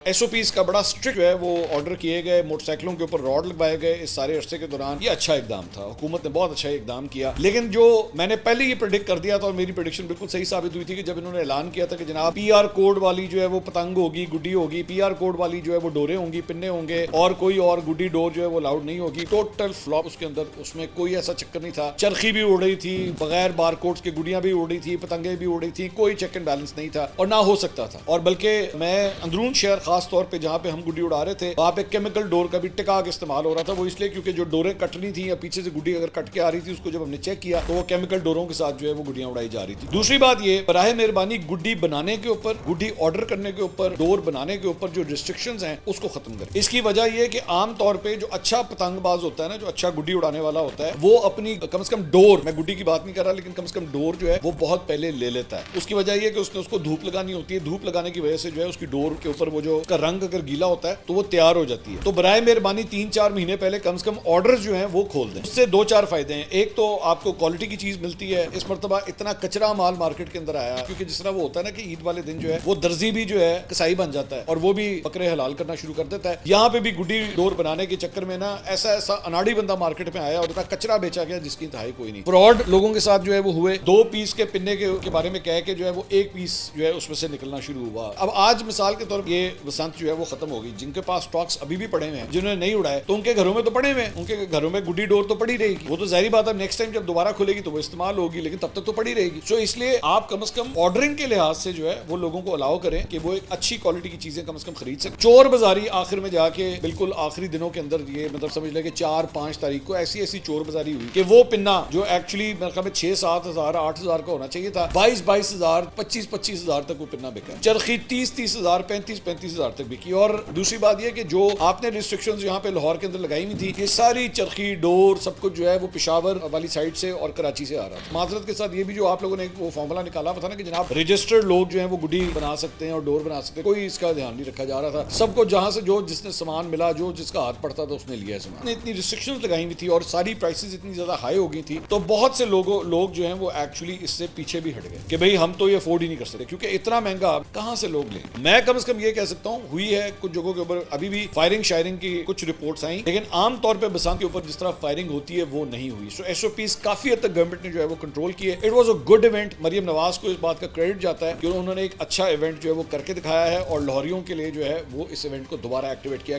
SOPs का बड़ा strict जो है वो ऑर्डर किए गए, मोटरसाइकिलों के ऊपर रॉड लगवाए गए इस सारे अरसे के दौरान। ये अच्छा इकदाम था, हुकूमत ने बहुत अच्छा इकदाम किया। लेकिन जो मैंने पहले ये प्रेडिक्ट कर दिया था और मेरी प्रेडिक्शन बिल्कुल सही साबित हुई थी कि जब इन्होंने ऐलान किया था कि जनाब पीआर कोड वाली जो है वो पतंग होगी, गुड्डी होगी, पीआर कोड वाली जो है वो डोरे होंगी, पिन्ने होंगे और कोई और गुड्डी डोर जो है वो अलाउड नहीं होगी। टोटल फ्लॉप उसके अंदर, उसमें कोई ऐसा चक्कर नहीं था। चरखी भी उड़ रही थी, बगैर बारकोड्स के गुड़ियां भी उड़ रही थी, पतंगे भी उड़ रही थी, कोई चेक एंड बैलेंस नहीं था और ना हो सकता था। और बल्कि मैं अंदरून शहर खास तौर पर जहां पे हम गुड्डी उड़ा रहे थे वहां पे केमिकल डोर का भी टिका के इस्तेमाल हो रहा था। वो इसलिए क्योंकि जो डोरें कटनी थी या पीछे से गुड्डी अगर कट के आ रही थी, उसको जब हमने चेक किया तो वो केमिकल डोरों के साथ जो है वो गुड्डियां उड़ाई जा रही थी। दूसरी बात ये, बराहे मेहरबानी गुड्डी बनाने के ऊपर, गुड्डी ऑर्डर करने के ऊपर, डोर बनाने के ऊपर जो रिस्ट्रिक्शंस हैं उसको खत्म करें। इसकी वजह यह कि आम तौर पे जो अच्छा पतंगबाज होता है ना, जो अच्छा गुड्डी उड़ाने वाला होता है, वो अपनी कम से कम डोर, मैं गुड्डी की बात नहीं कर रहा, लेकिन कम से कम डोर जो है वो बहुत पहले ले लेता है। उसकी वजह यह कि उसने उसको धूप लगानी होती है। धूप लगाने की वजह से जो है उसकी डोर के ऊपर वो जो उसका रंग अगर गीला होता है तो वो तैयार हो जाती है। तो बराए मेहरबानी 3-4 महीने पहले कम से कम ऑर्डर्स जो हैं वो खोल दें। उससे 2-4 फायदे हैं। एक तो आपको क्वालिटी की चीज मिलती है। इस मर्तबा इतना कचरा माल मार्केट के अंदर आया, क्योंकि जिस तरह वो होता है ना कि ईद वाले दिन जो है वो दर्जी भी जो है कसाई बन जाता है और वो भी बकरे हलाल करना शुरू कर देता है। यहाँ पे भी गुड्डी डोर बनाने के चक्कर में ना ऐसा अनाड़ी बंदा मार्केट में आया और इतना कचरा बेचा गया जिसकी इंतहाई कोई नहीं। फ्रॉड लोगों के साथ जो है वो हुए। 2 पीस के पिन्ने के बारे में कह के जो है वो 1 पीस जो है उसमें से निकलना शुरू हुआ। अब आज मिसाल के तौर पर ये बसंत जो है वो खत्म होगी। जिनके पास स्टॉक्स अभी भी पड़े हुए हैं, जिन्होंने नहीं उड़ाए, तो उनके घरों में तो पड़े हुए हैं, उनके घरों में गुड्डी डोर तो पड़ी रहेगी। वो तो जाहिर बात है नेक्स्ट टाइम जब दोबारा खुलेगी तो वो इस्तेमाल होगी, लेकिन तब तक तो पड़ी रहेगी। सो इसलिए आप कम से कम ऑर्डरिंग के लिहाज से जो है वो लोगों को अलाउ करें कि वो एक अच्छी क्वालिटी की चीजें कम से कम खरीद सकें। चोर बाजारी आखिर में जाके बिल्कुल आखिरी दिनों के अंदर, ये मतलब समझ लें कि 4-5 तारीख को ऐसी चोर बाजारी हुई कि वो पिन्ना जो एक्चुअली मेरे ख्याल में 6-7 हजार 8 हजार का होना चाहिए था, 22-22 हजार 25-25 हजार तक वो पिन्ना बिका। चरखी 30-30 हजार 35-35 हजार तक बिकी। और दूसरी बात यह कि जो आपने रिस्ट्रिक्शंस यहाँ पे लाहौर के अंदर लगाई हुई थी, ये सारी चरखी डोर सब कुछ जो है वो पेशावर वाली साइड से और कराची से आ रहा था। माजरत के साथ ये भी जो आप लोगों ने वो फॉर्मूला निकाला था ना कि जनाब रजिस्टर्ड लोग जो है वो गुड्डी बना सकते हैं और डोर बना सकते हैं, कोई इसका ध्यान नहीं रखा जा रहा था। सबको जहां से जो जिसने सामान मिला, जो जिसका हाथ पड़ता था उसने लिया सामान। इतनी रिस्ट्रिक्शंस लगाई हुई थी और सारी प्राइसेस इतनी ज्यादा हाई हो गई थी, तो बहुत से लोग जो है वो एक्चुअली इससे पीछे भी हट गए कि भाई हम तो ये अफोर्ड ही नहीं कर सकते, क्योंकि इतना महंगा कहां से लोग लें। मैं कम से कम ये कह सकता हूँ हुई है कुछ जगहों के ऊपर अभी भी फायरिंग शायरिंग की कुछ रिपोर्ट्स आई, लेकिन आम तौर पे बसंत के ऊपर जिस तरह फायरिंग होती है वो नहीं हुई। सो एसओपीज काफी हद तक गवर्नमेंट ने जो है वो कंट्रोल किए। It was a good event. Maryam Nawaz को इस बात का क्रेडिट जाता है कि उन्होंने एक अच्छा इवेंट जो है वो करके दिखाया है और लाहौरियों के लिए जो है वो इस इवेंट को दोबारा एक्टिवेट किया।